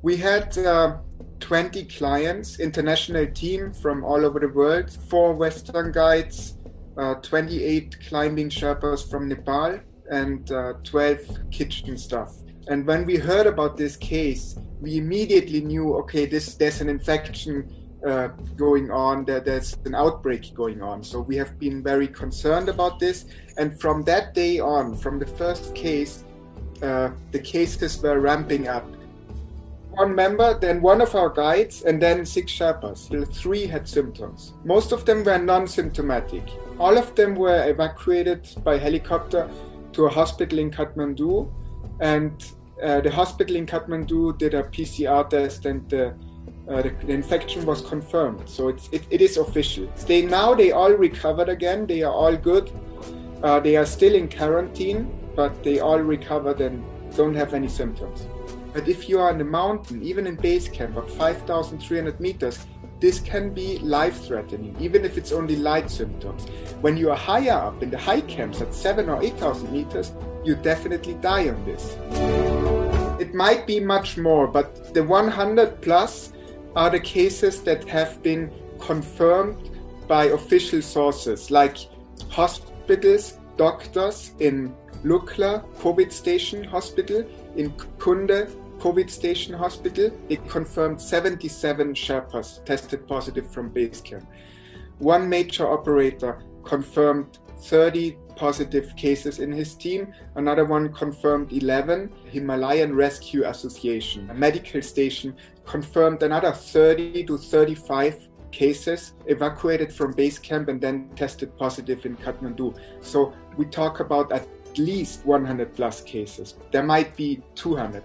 We had 20 clients, international team from all over the world, 4 Western guides, 28 climbing Sherpas from Nepal, and 12 kitchen staff. And when we heard about this case, we immediately knew, okay, there's an infection going on, there's an outbreak going on. So we have been very concerned about this. And from that day on, from the first case, the cases were ramping up. One member, then one of our guides, and then 6 Sherpas. 3 had symptoms. Most of them were non-symptomatic. All of them were evacuated by helicopter to a hospital in Kathmandu, and the hospital in Kathmandu did a PCR test, and the infection was confirmed. So it is official. They all recovered again. They are all good. They are still in quarantine, but they all recovered and don't have any symptoms. But if you are on the mountain, even in base camp of 5,300 meters, this can be life-threatening, even if it's only light symptoms. When you are higher up in the high camps at 7,000 or 8,000 meters, you definitely die on this. It might be much more, but the 100 plus are the cases that have been confirmed by official sources, like hospitals, doctors in Lukla COVID Station Hospital, in Kunde COVID Station Hospital. They confirmed 77 Sherpas tested positive from base camp. One major operator confirmed 30 positive cases in his team. Another one confirmed 11. Himalayan Rescue Association, a medical station, confirmed another 30 to 35 cases evacuated from base camp and then tested positive in Kathmandu. So we talk about at least 100 plus cases. There might be 200.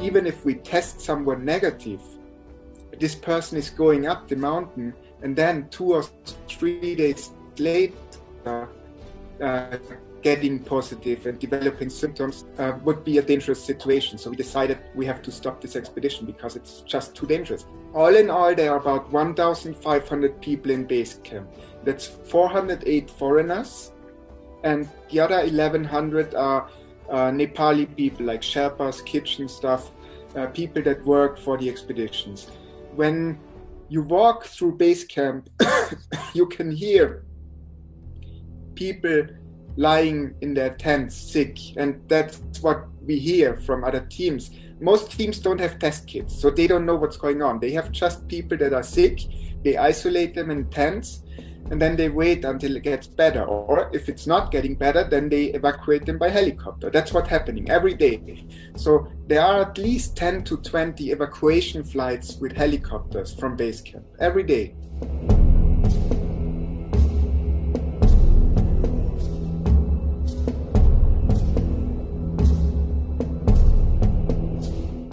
Even if we test someone negative, this person is going up the mountain, and then 2 or 3 days later getting positive and developing symptoms would be a dangerous situation. So we decided we have to stop this expedition because it's just too dangerous. All in all, there are about 1,500 people in base camp. That's 408 foreigners, and the other 1,100 are Nepali people like Sherpas, kitchen staff, people that work for the expeditions. When you walk through base camp, you can hear people lying in their tents sick, and that's what we hear from other teams. Most teams don't have test kits, so they don't know what's going on. They have just people that are sick, they isolate them in tents, and then they wait until it gets better. Or if it's not getting better, then they evacuate them by helicopter. That's what's happening every day. So there are at least 10 to 20 evacuation flights with helicopters from base camp every day.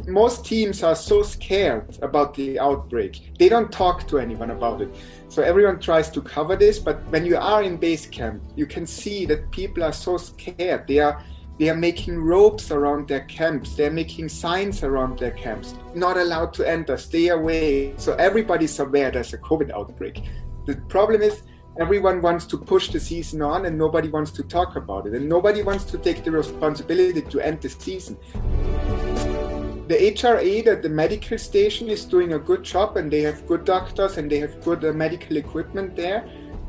Most teams are so scared about the outbreak. They don't talk to anyone about it. So everyone tries to cover this, but when you are in base camp, you can see that people are so scared. They are making ropes around their camps. They're making signs around their camps. Not allowed to enter, stay away. So everybody's aware there's a COVID outbreak. The problem is everyone wants to push the season on and nobody wants to talk about it. And nobody wants to take the responsibility to end the season. The HRA, the medical station, is doing a good job, and they have good doctors and they have good medical equipment there,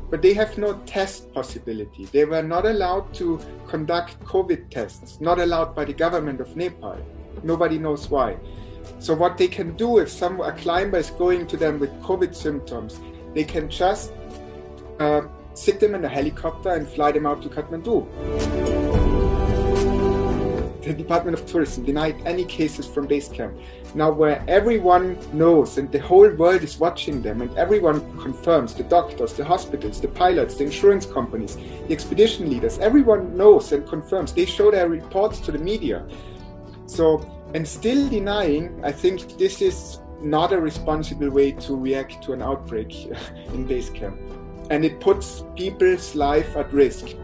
but they have no test possibility. They were not allowed to conduct COVID tests, not allowed by the government of Nepal. Nobody knows why. So what they can do if a climber is going to them with COVID symptoms, they can just sit them in a helicopter and fly them out to Kathmandu. The Department of Tourism denied any cases from base camp. Now where everyone knows and the whole world is watching them and everyone confirms, the doctors, the hospitals, the pilots, the insurance companies, the expedition leaders, everyone knows and confirms. They show their reports to the media. So, and still denying, I think this is not a responsible way to react to an outbreak in base camp. And it puts people's life at risk.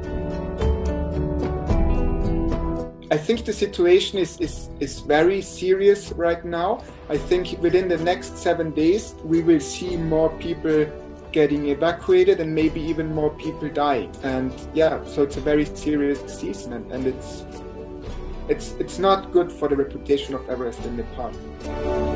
I think the situation is very serious right now. I think within the next 7 days, we will see more people getting evacuated and maybe even more people dying. And yeah, so it's a very serious season, and it's not good for the reputation of Everest in Nepal.